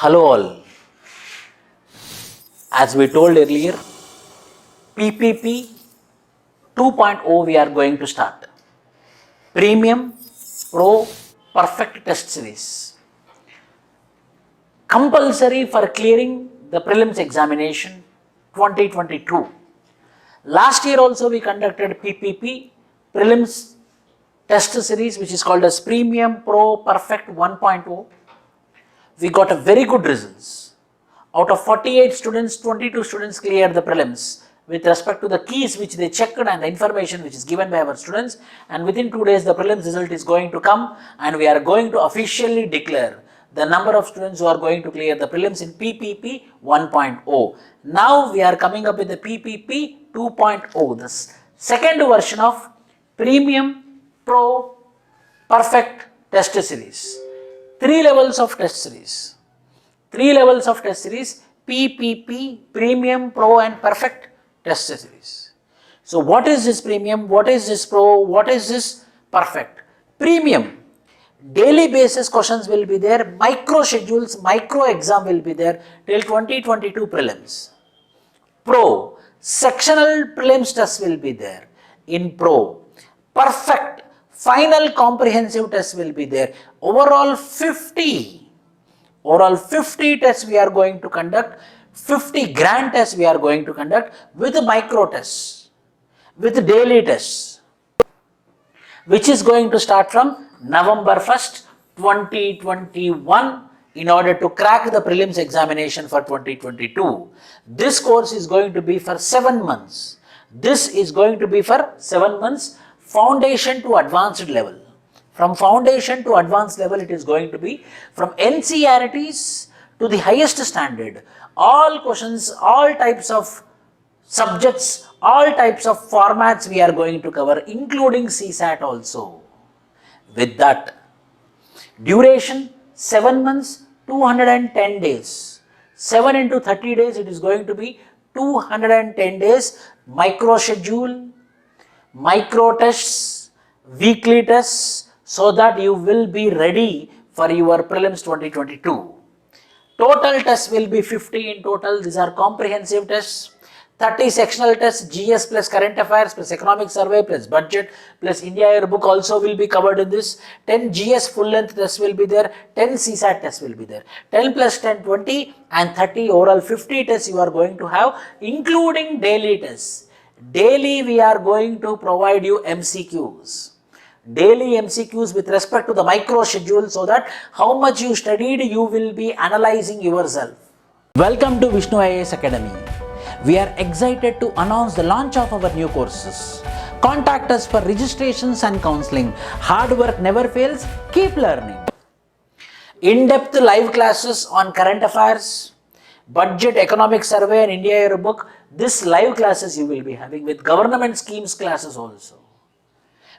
Hello all. As we told earlier, PPP 2.0 we are going to start. Premium Pro Perfect Test Series. Compulsory for clearing the prelims examination 2022. Last year also we conducted PPP prelims test series, which is called as Premium Pro Perfect 1.0. We got a very good results. Out of 48 students, 22 students cleared the prelims with respect to the keys which they checked and the information which is given by our students, and within 2 days the prelims result is going to come and we are going to officially declare the number of students who are going to clear the prelims in PPP 1.0. Now we are coming up with the PPP 2.0, this second version of Premium Pro Perfect Test Series. 3 levels of test series. 3 levels of test series: PPP, Premium, Pro and Perfect Test Series. So what is this Premium? What is this Pro? What is this Perfect? Premium, daily basis questions will be there, micro schedules, micro exam will be there till 2022 prelims. Pro, sectional prelims test will be there in Pro. Perfect, final comprehensive test will be there. Overall 50 tests we are going to conduct, 50 grand tests we are going to conduct with micro tests, with daily tests, which is going to start from November 1st, 2021 in order to crack the prelims examination for 2022. This course is going to be for 7 months. This is going to be for 7 months, foundation to advanced level. From foundation to advanced level, it is going to be from NCERTs to the highest standard. All questions, all types of subjects, all types of formats we are going to cover, including CSAT also. With that, duration 7 months, 210 days. 7 into 30 days, it is going to be 210 days. Micro schedule, micro tests, weekly tests, so that you will be ready for your prelims 2022. Total tests will be 50 in total. These are comprehensive tests. 30 sectional tests, GS plus current affairs plus economic survey plus budget plus India yearbook also will be covered in this. 10 GS full length tests will be there. 10 CSAT tests will be there. 10 plus 10, 20 and 30 overall 50 tests you are going to have, including daily tests. Daily we are going to provide you MCQs. Daily MCQs with respect to the micro schedule, so that how much you studied you will be analyzing yourself. Welcome to Vishnu IAS Academy. We are excited to announce the launch of our new courses. Contact us for registrations and counseling. Hard work never fails. Keep learning. In-depth live classes on current affairs, budget, economic survey and India yearbook. This live classes you will be having with government schemes classes also.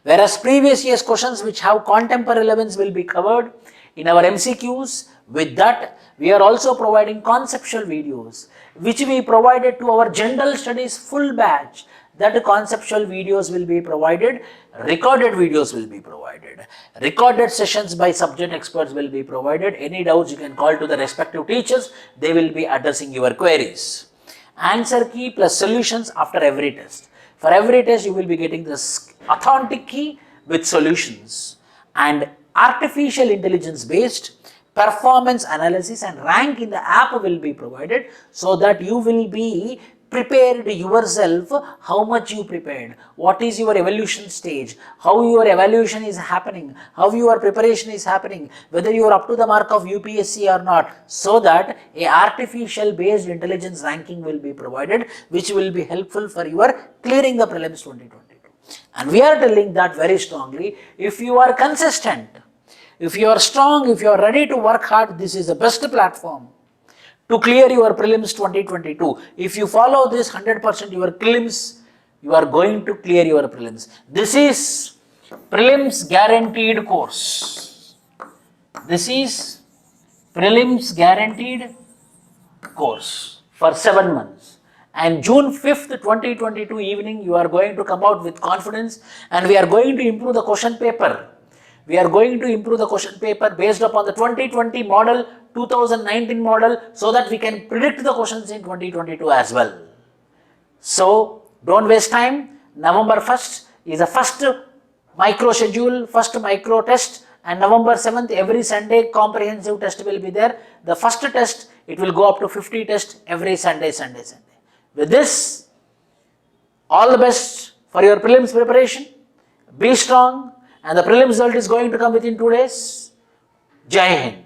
Whereas previous year's questions which have contemporary relevance will be covered in our MCQs. With that, we are also providing conceptual videos which we provided to our general studies full batch. That conceptual videos will be provided, recorded videos will be provided, recorded sessions by subject experts will be provided. Any doubts you can call to the respective teachers, they will be addressing your queries. Answer key plus solutions after every test. For every test you will be getting this authentic key with solutions, and artificial intelligence based performance analysis and rank in the app will be provided, so that you will be prepared yourself, how much you prepared, what is your evolution stage, how your evaluation is happening, how your preparation is happening, whether you are up to the mark of UPSC or not, so that a artificial based intelligence ranking will be provided, which will be helpful for your clearing the prelims 2022. And we are telling that very strongly. If you are consistent, if you are strong, if you are ready to work hard, this is the best platform to clear your prelims 2022. If you follow this 100%, your prelims, you are going to clear your prelims. This is prelims guaranteed course. This is prelims guaranteed course for 7 months. And June 5th, 2022 evening, you are going to come out with confidence, and we are going to improve the question paper. We are going to improve the question paper based upon the 2020 model 2019 model so that we can predict the questions in 2022 as well. So don't waste time. November 1st is the first micro schedule, first micro test, and November 7th every Sunday comprehensive test will be there. The first test, it will go up to 50 tests every Sunday. With this, all the best for your prelims preparation. Be strong, and the prelims result is going to come within 2 days. Jai Hind.